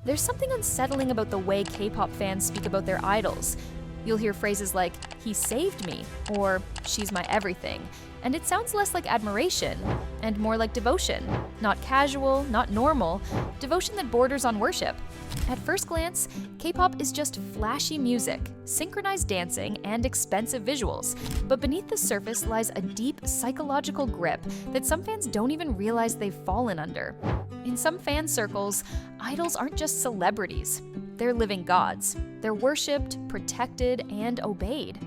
There's something unsettling about the way K-pop fans speak about their idols. You'll hear phrases like, "he saved me," or "she's my everything," and it sounds less like admiration and more like devotion. Not casual, not normal, devotion that borders on worship. At first glance, K-pop is just flashy music, synchronized dancing, and expensive visuals, but beneath the surface lies a deep psychological grip that some fans don't even realize they've fallen under. In some fan circles, idols aren't just celebrities. They're living gods. They're worshipped, protected, and obeyed.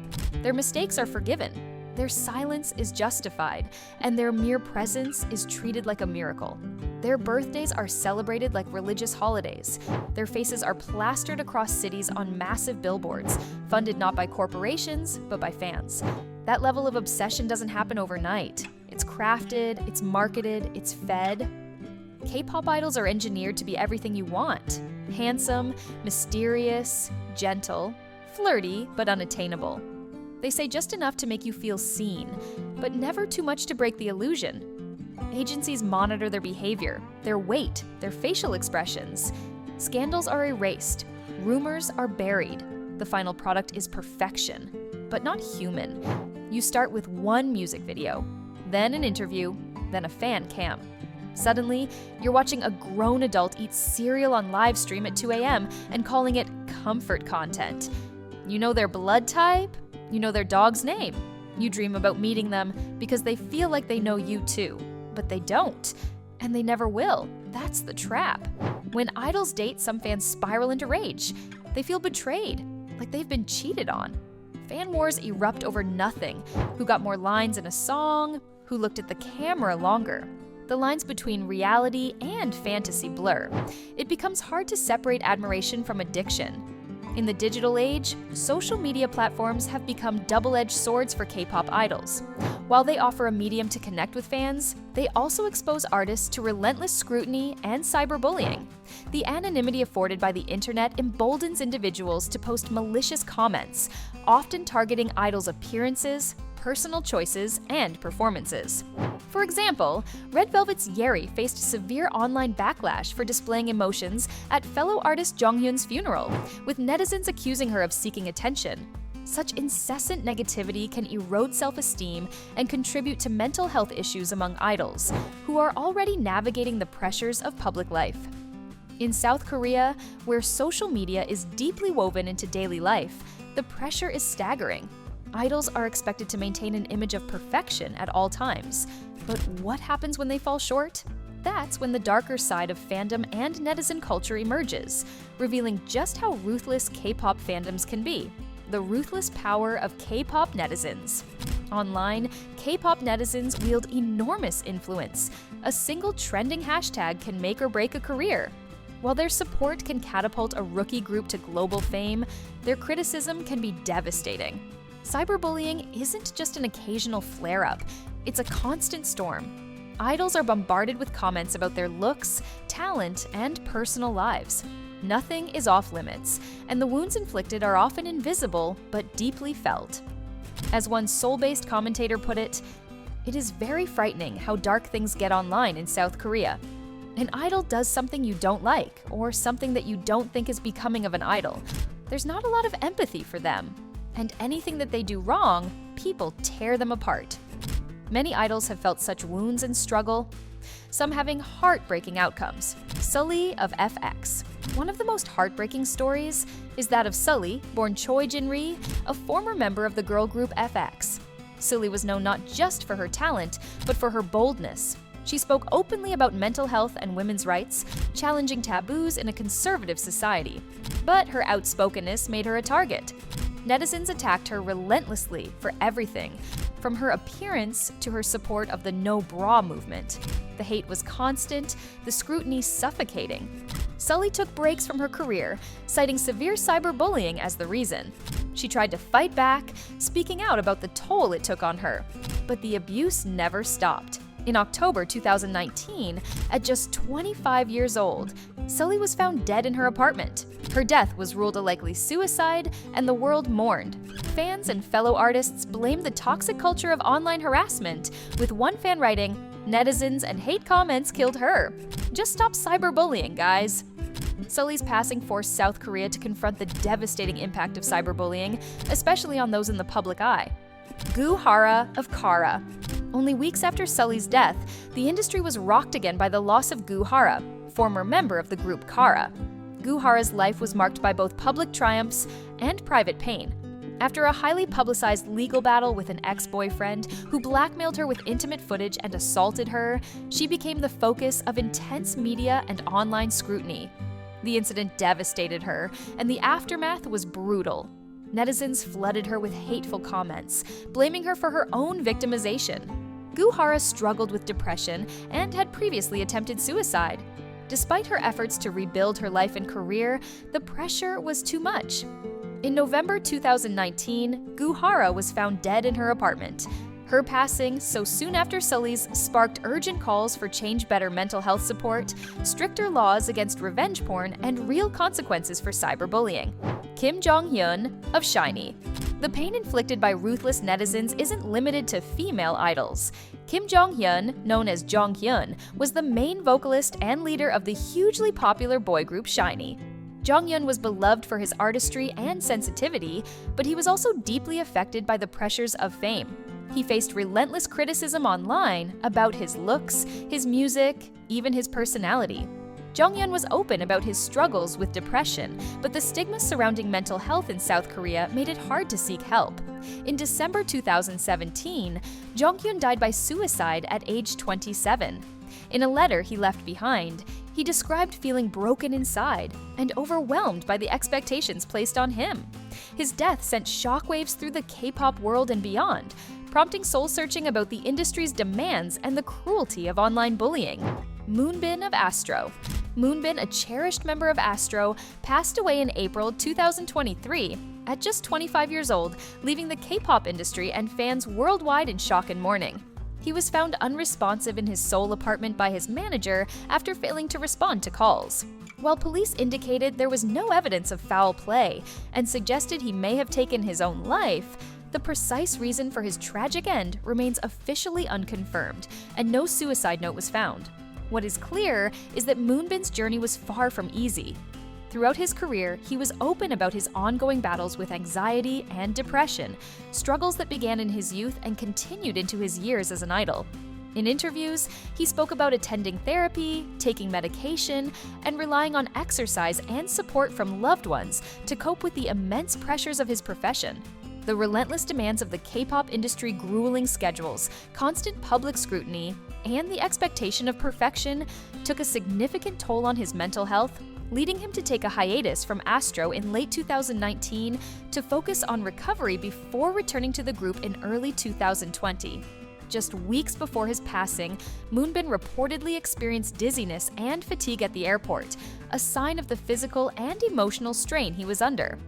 Their mistakes are forgiven. Their silence is justified, and their mere presence is treated like a miracle. Their birthdays are celebrated like religious holidays. Their faces are plastered across cities on massive billboards, funded not by corporations, but by fans. That level of obsession doesn't happen overnight. It's crafted, it's marketed, it's fed. K-pop idols are engineered to be everything you want. Handsome, mysterious, gentle, flirty, but unattainable. They say just enough to make you feel seen, but never too much to break the illusion. Agencies monitor their behavior, their weight, their facial expressions. Scandals are erased. Rumors are buried. The final product is perfection, but not human. You start with one music video, then an interview, then a fan cam. Suddenly, you're watching a grown adult eat cereal on live stream at 2 a.m. and calling it comfort content. You know their blood type, you know their dog's name. You dream about meeting them because they feel like they know you too, but they don't, and they never will. That's the trap. When idols date, some fans spiral into rage. They feel betrayed, like they've been cheated on. Fan wars erupt over nothing. Who got more lines in a song? Who looked at the camera longer? The lines between reality and fantasy blur. It becomes hard to separate admiration from addiction. In the digital age, social media platforms have become double-edged swords for K-pop idols. While they offer a medium to connect with fans, they also expose artists to relentless scrutiny and cyberbullying. The anonymity afforded by the internet emboldens individuals to post malicious comments, often targeting idols' appearances, personal choices, and performances. For example, Red Velvet's Yeri faced severe online backlash for displaying emotions at fellow artist Jonghyun's funeral, with netizens accusing her of seeking attention. Such incessant negativity can erode self-esteem and contribute to mental health issues among idols, who are already navigating the pressures of public life. In South Korea, where social media is deeply woven into daily life, the pressure is staggering. Idols are expected to maintain an image of perfection at all times. But what happens when they fall short? That's when the darker side of fandom and netizen culture emerges, revealing just how ruthless K-pop fandoms can be. The ruthless power of K-pop netizens. Online, K-pop netizens wield enormous influence. A single trending hashtag can make or break a career. While their support can catapult a rookie group to global fame, their criticism can be devastating. Cyberbullying isn't just an occasional flare-up, it's a constant storm. Idols are bombarded with comments about their looks, talent, and personal lives. Nothing is off-limits, and the wounds inflicted are often invisible but deeply felt. As one Seoul-based commentator put it, "It is very frightening how dark things get online in South Korea. An idol does something you don't like, or something that you don't think is becoming of an idol. There's not a lot of empathy for them. And anything that they do wrong, people tear them apart." Many idols have felt such wounds and struggle, some having heartbreaking outcomes. Sulli of FX. One of the most heartbreaking stories is that of Sulli, born Choi Jin-ri, a former member of the girl group FX. Sulli was known not just for her talent, but for her boldness. She spoke openly about mental health and women's rights, challenging taboos in a conservative society. But her outspokenness made her a target. Netizens attacked her relentlessly for everything, from her appearance to her support of the no bra movement. The hate was constant, the scrutiny suffocating. Sulli took breaks from her career, citing severe cyberbullying as the reason. She tried to fight back, speaking out about the toll it took on her. But the abuse never stopped. In October 2019, at just 25 years old, Sulli was found dead in her apartment. Her death was ruled a likely suicide, and the world mourned. Fans and fellow artists blamed the toxic culture of online harassment, with one fan writing, "Netizens and hate comments killed her. Just stop cyberbullying, guys." Sulli's passing forced South Korea to confront the devastating impact of cyberbullying, especially on those in the public eye. Hara of Hara. Only weeks after Sulli's death, the industry was rocked again by the loss of Hara, former member of the group Hara. Hara's life was marked by both public triumphs and private pain. After a highly publicized legal battle with an ex-boyfriend who blackmailed her with intimate footage and assaulted her, she became the focus of intense media and online scrutiny. The incident devastated her, and the aftermath was brutal. Netizens flooded her with hateful comments, blaming her for her own victimization. Hara struggled with depression and had previously attempted suicide. Despite her efforts to rebuild her life and career, the pressure was too much. In November 2019, Hara was found dead in her apartment. Her passing, so soon after Sulli's, sparked urgent calls for better mental health support, stricter laws against revenge porn, and real consequences for cyberbullying. Jonghyun of SHINee. The pain inflicted by ruthless netizens isn't limited to female idols. Jonghyun, known as Jonghyun, was the main vocalist and leader of the hugely popular boy group SHINee. Jonghyun was beloved for his artistry and sensitivity, but he was also deeply affected by the pressures of fame. He faced relentless criticism online about his looks, his music, even his personality. Jonghyun was open about his struggles with depression, but the stigma surrounding mental health in South Korea made it hard to seek help. In December 2017, Jonghyun died by suicide at age 27. In a letter he left behind, he described feeling broken inside and overwhelmed by the expectations placed on him. His death sent shockwaves through the K-pop world and beyond, prompting soul-searching about the industry's demands and the cruelty of online bullying. Moonbin of Astro. Moonbin, a cherished member of Astro, passed away in April 2023 at just 25 years old, leaving the K-pop industry and fans worldwide in shock and mourning. He was found unresponsive in his Seoul apartment by his manager after failing to respond to calls. While police indicated there was no evidence of foul play and suggested he may have taken his own life, the precise reason for his tragic end remains officially unconfirmed, and no suicide note was found. What is clear is that Moonbin's journey was far from easy. Throughout his career, he was open about his ongoing battles with anxiety and depression, struggles that began in his youth and continued into his years as an idol. In interviews, he spoke about attending therapy, taking medication, and relying on exercise and support from loved ones to cope with the immense pressures of his profession. The relentless demands of the K-pop industry, grueling schedules, constant public scrutiny, and the expectation of perfection took a significant toll on his mental health, leading him to take a hiatus from Astro in late 2019 to focus on recovery before returning to the group in early 2020. Just weeks before his passing, Moonbin reportedly experienced dizziness and fatigue at the airport, a sign of the physical and emotional strain he was under.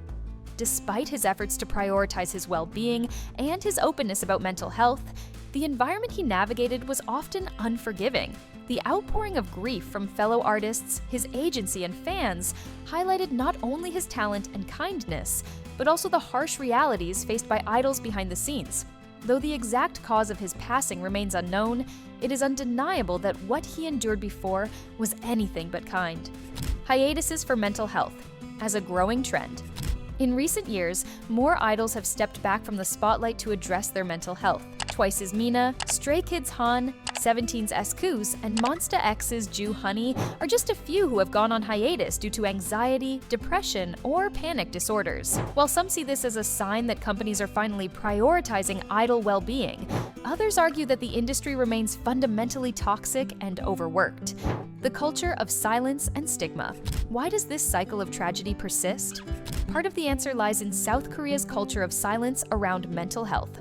Despite his efforts to prioritize his well-being and his openness about mental health, the environment he navigated was often unforgiving. The outpouring of grief from fellow artists, his agency, and fans highlighted not only his talent and kindness, but also the harsh realities faced by idols behind the scenes. Though the exact cause of his passing remains unknown, it is undeniable that what he endured before was anything but kind. Hiatuses for mental health as a growing trend. In recent years, more idols have stepped back from the spotlight to address their mental health. Twice's Mina, Stray Kids' Han, 17's SKU's, and Monsta X's Ju Honey are just a few who have gone on hiatus due to anxiety, depression, or panic disorders. While some see this as a sign that companies are finally prioritizing idol well-being, others argue that the industry remains fundamentally toxic and overworked. The culture of silence and stigma. Why does this cycle of tragedy persist? Part of the answer lies in South Korea's culture of silence around mental health.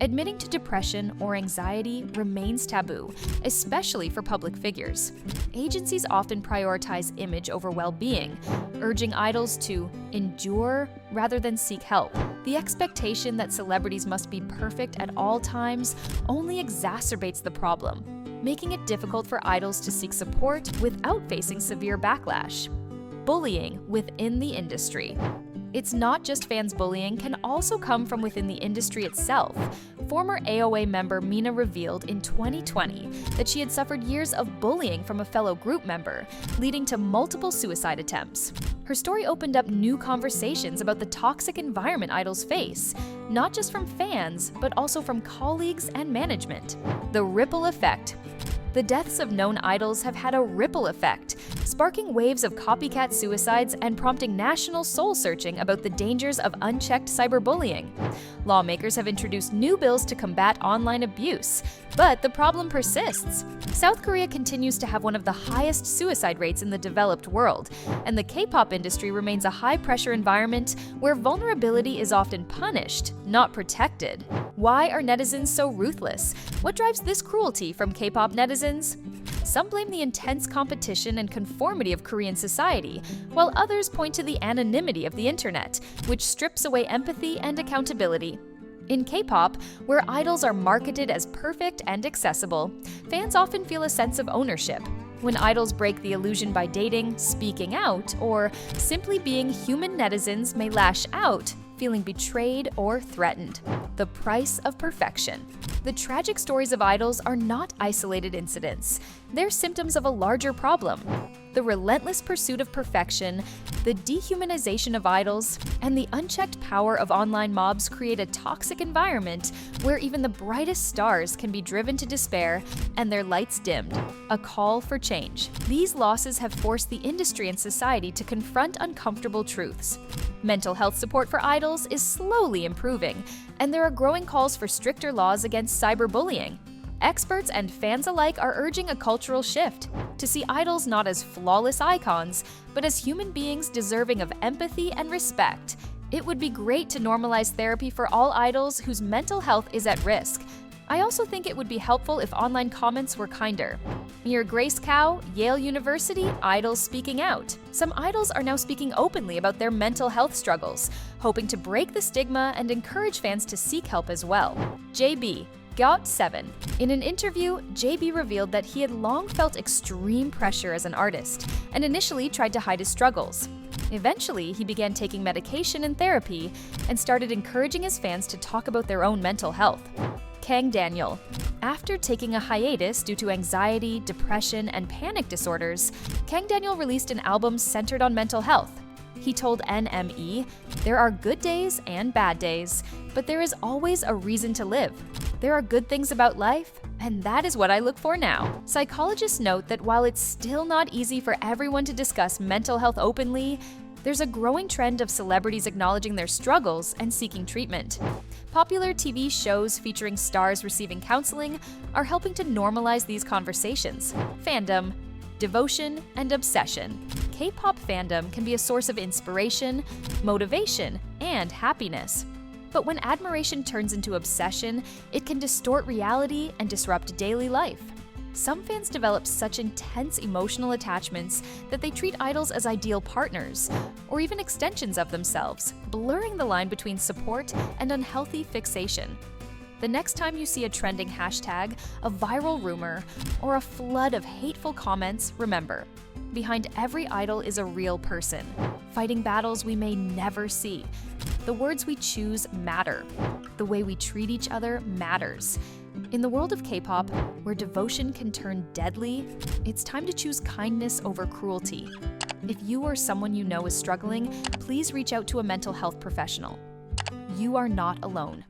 Admitting to depression or anxiety remains taboo, especially for public figures. Agencies often prioritize image over well-being, urging idols to endure rather than seek help. The expectation that celebrities must be perfect at all times only exacerbates the problem, making it difficult for idols to seek support without facing severe backlash. Bullying within the industry. It's not just fans bullying can also come from within the industry itself. Former AOA member Mina revealed in 2020 that she had suffered years of bullying from a fellow group member, leading to multiple suicide attempts. Her story opened up new conversations about the toxic environment idols face, not just from fans, but also from colleagues and management. The ripple effect. The deaths of known idols have had a ripple effect, sparking waves of copycat suicides and prompting national soul-searching about the dangers of unchecked cyberbullying. Lawmakers have introduced new bills to combat online abuse, but the problem persists. South Korea continues to have one of the highest suicide rates in the developed world, and the K-pop industry remains a high-pressure environment where vulnerability is often punished, not protected. Why are netizens so ruthless? What drives this cruelty from K-pop netizens? Some blame the intense competition and conformity of Korean society, while others point to the anonymity of the internet, which strips away empathy and accountability. In K-pop, where idols are marketed as perfect and accessible, fans often feel a sense of ownership. When idols break the illusion by dating, speaking out, or simply being human, netizens may lash out, feeling betrayed or threatened. The price of perfection. The tragic stories of idols are not isolated incidents. They're symptoms of a larger problem. The relentless pursuit of perfection, the dehumanization of idols, and the unchecked power of online mobs create a toxic environment where even the brightest stars can be driven to despair and their lights dimmed. A call for change. These losses have forced the industry and society to confront uncomfortable truths. Mental health support for idols is slowly improving, and there are growing calls for stricter laws against cyberbullying. Experts and fans alike are urging a cultural shift to see idols not as flawless icons, but as human beings deserving of empathy and respect. It would be great to normalize therapy for all idols whose mental health is at risk. I also think it would be helpful if online comments were kinder. Near Grace Cow, Yale University, idols speaking out. Some idols are now speaking openly about their mental health struggles, hoping to break the stigma and encourage fans to seek help as well. JB Got 7. In an interview, JB revealed that he had long felt extreme pressure as an artist and initially tried to hide his struggles. Eventually, he began taking medication and therapy and started encouraging his fans to talk about their own mental health. Kang Daniel. After taking a hiatus due to anxiety, depression, and panic disorders, Kang Daniel released an album centered on mental health. He told NME, "There are good days and bad days, but there is always a reason to live. There are good things about life, and that is what I look for now." Psychologists note that while it's still not easy for everyone to discuss mental health openly, there's a growing trend of celebrities acknowledging their struggles and seeking treatment. Popular TV shows featuring stars receiving counseling are helping to normalize these conversations. Fandom. Devotion and obsession. K-pop fandom can be a source of inspiration, motivation, and happiness. But when admiration turns into obsession, it can distort reality and disrupt daily life. Some fans develop such intense emotional attachments that they treat idols as ideal partners, or even extensions of themselves, blurring the line between support and unhealthy fixation. The next time you see a trending hashtag, a viral rumor, or a flood of hateful comments, remember, behind every idol is a real person, fighting battles we may never see. The words we choose matter. The way we treat each other matters. In the world of K-pop, where devotion can turn deadly, it's time to choose kindness over cruelty. If you or someone you know is struggling, please reach out to a mental health professional. You are not alone.